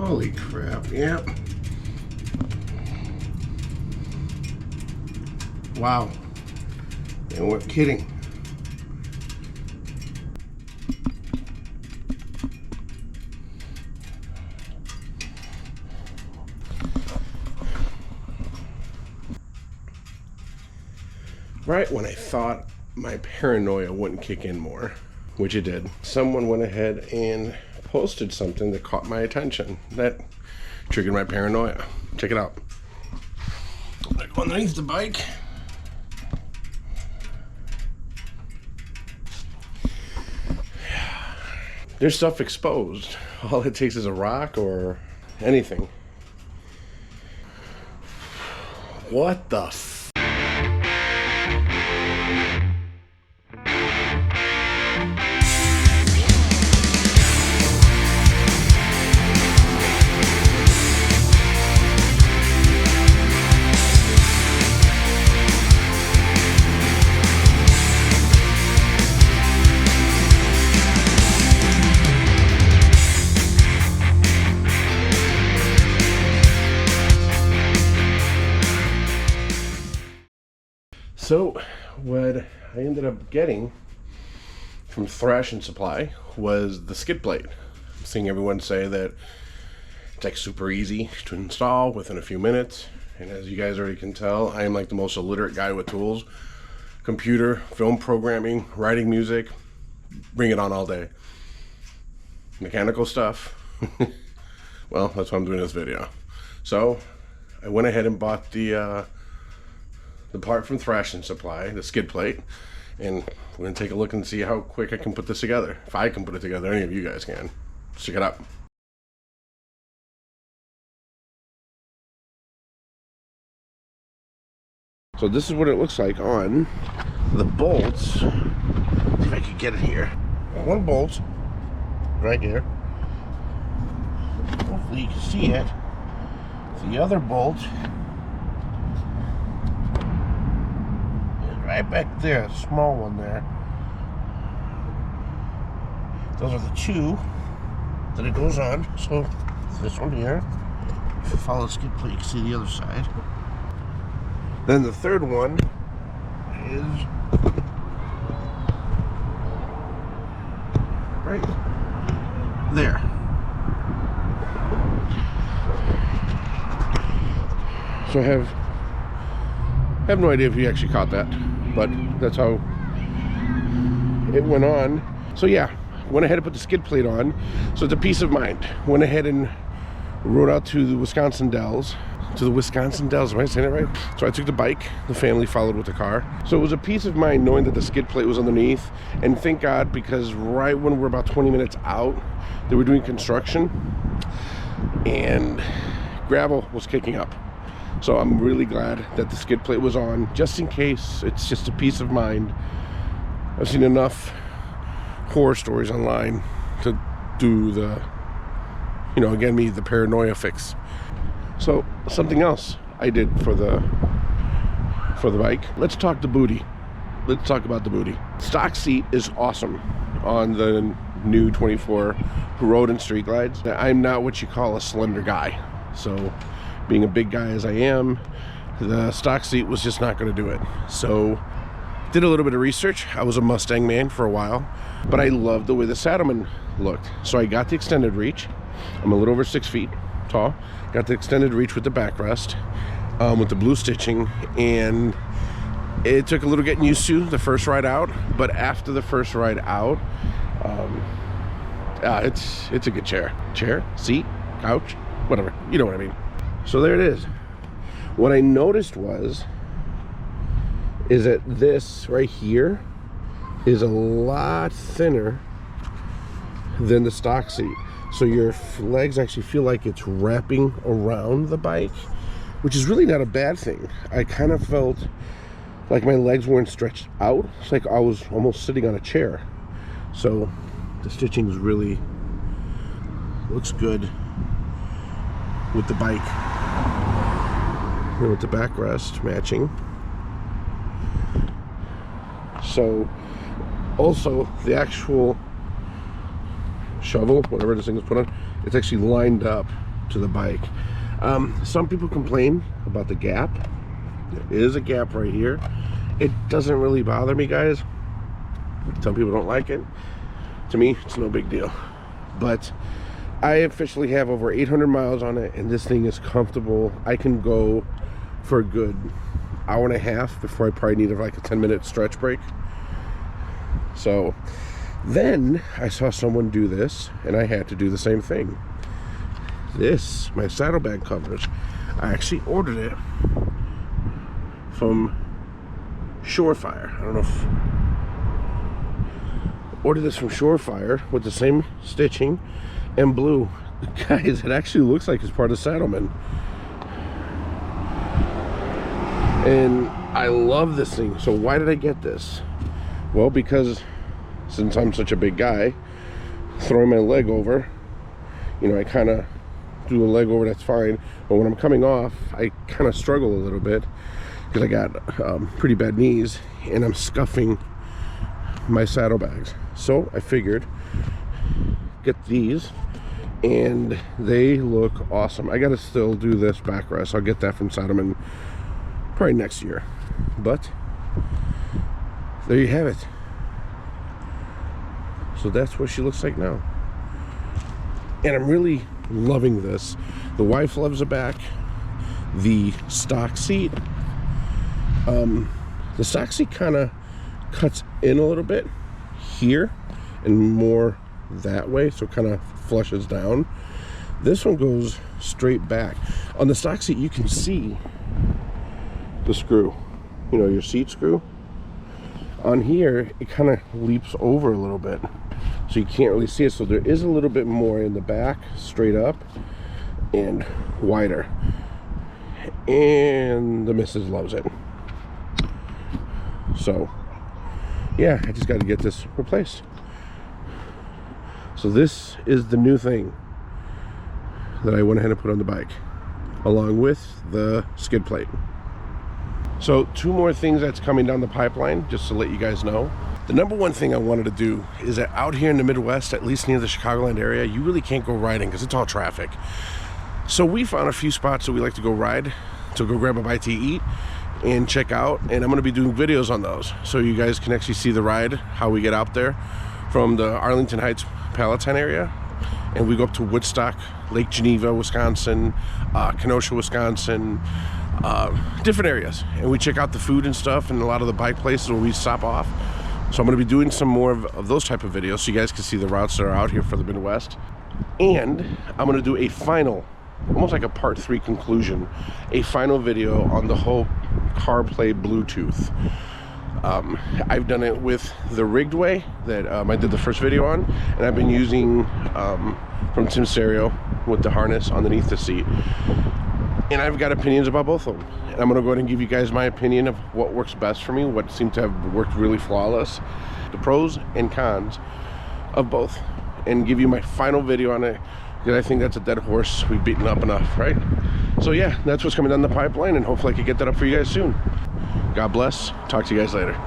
Holy crap, yep. Wow. And we're kidding. Right when I thought my paranoia wouldn't kick in more, which it did, someone went ahead and posted something that caught my attention that triggered my paranoia. Check it out. I'm gonna go underneath the bike. There's stuff exposed. All it takes is a rock or anything. What the f? So what I ended up getting from Thrash Supply was the skid plate. I'm seeing everyone say that it's like super easy to install within a few minutes. And as you guys already can tell, I am like the most illiterate guy with tools. Computer, film programming, writing music, bring it on all day. Mechanical stuff, well, that's why I'm doing this video. So I went ahead and bought the part from Thrash Supply, the skid plate, and we're gonna take a look and see how quick I can put this together. If I can put it together, any of you guys can. Let's check it out. So this is what it looks like on the bolts. See if I can get it here. One bolt right here. Hopefully you can see it. The other bolt right back there, a small one there. Those are the two that it goes on. So this one here, if you follow the skid plate, you can see the other side. Then the third one is right there. So I have no idea if you actually caught that, but that's how it went on. So yeah, went ahead and put the skid plate on. So it's a peace of mind. Went ahead and rode out to the Wisconsin Dells. Am I saying it right? So I took the bike, the family followed with the car. So it was a peace of mind knowing that the skid plate was underneath. And thank God, because right when we're about 20 minutes out, they were doing construction and gravel was kicking up. So I'm really glad that the skid plate was on, just in case. It's just a peace of mind. I've seen enough horror stories online to do the, again, the paranoia fix. So something else I did for the bike. Let's talk the booty. Let's talk about the booty. Stock seat is awesome on the new 24 road and street glides. I'm not what you call a slender guy, so being a big guy as I am, the stock seat was just not going to do it. So did a little bit of research. I was a Mustang man for a while, but I loved the way the Saddlemen looked. So I got the extended reach. I'm a little over 6 feet tall. Got the extended reach with the backrest, with the blue stitching, and it took a little getting used to the first ride out, but after the first ride out, it's a good chair, seat, couch, whatever, you know what I mean. So there it is. What I noticed is that this right here is a lot thinner than the stock seat. So your legs actually feel like it's wrapping around the bike, which is really not a bad thing. I kind of felt like my legs weren't stretched out. It's like I was almost sitting on a chair. So the stitching is really looks good with the bike and with the backrest matching. So also the actual shovel, whatever this thing is put on, it's actually lined up to the bike. Some people complain about the gap. There is a gap right here. It doesn't really bother me, guys. Some people don't like it. To me, it's no big deal. But I officially have over 800 miles on it, and this thing is comfortable. I can go for a good hour and a half before I probably need like a 10-minute stretch break. So then I saw someone do this, and I had to do the same thing. This, my saddlebag covers, I actually ordered it from Surefire. I don't know if... Ordered this from Surefire with the same stitching and blue. Guys, it actually looks like it's part of Saddlemen. And I love this thing. So why did I get this? Well, because since I'm such a big guy, throwing my leg over, you know, I kind of do a leg over, that's fine. But when I'm coming off, I kind of struggle a little bit because I got pretty bad knees, and I'm scuffing my saddlebags. So I figured get these, and they look awesome. I gotta still do this backrest. I'll get that from Saddlemen probably next year, but there you have it. So that's what she looks like now, and I'm really loving this. The wife loves the back, the stock seat. The stock seat kind of cuts in a little bit here and more that way, so it kind of flushes down. This one goes straight back. On the stock seat, you can see the screw, you know, your seat screw. On here, it kind of leaps over a little bit, so you can't really see it. So there is a little bit more in the back, straight up and wider, and the missus loves it. So yeah, I just got to get this replaced. So this is the new thing that I went ahead and put on the bike, along with the skid plate. So two more things that's coming down the pipeline, just to let you guys know. The number one thing I wanted to do is that out here in the Midwest, at least near the Chicagoland area, you really can't go riding because it's all traffic. So we found a few spots that we like to go ride, to go grab a bite to eat and check out, and I'm going to be doing videos on those so you guys can actually see the ride, how we get out there from the Arlington Heights Palatine area, and we go up to Woodstock, Lake Geneva, Wisconsin, Kenosha, Wisconsin, different areas, and we check out the food and stuff and a lot of the bike places where we stop off. So I'm going to be doing some more of those type of videos so you guys can see the routes that are out here for the Midwest. And I'm going to do a final, almost like a part 3 conclusion, a final video on the whole CarPlay Bluetooth. I've done it with the rigged way that I did the first video on, and I've been using from Tim Stereo with the harness underneath the seat. And I've got opinions about both of them. And I'm going to go ahead and give you guys my opinion of what works best for me, what seemed to have worked really flawless, the pros and cons of both, and give you my final video on it, because I think that's a dead horse we've beaten up enough, right? So yeah, that's what's coming down the pipeline, and hopefully I can get that up for you guys soon. God bless. Talk to you guys later.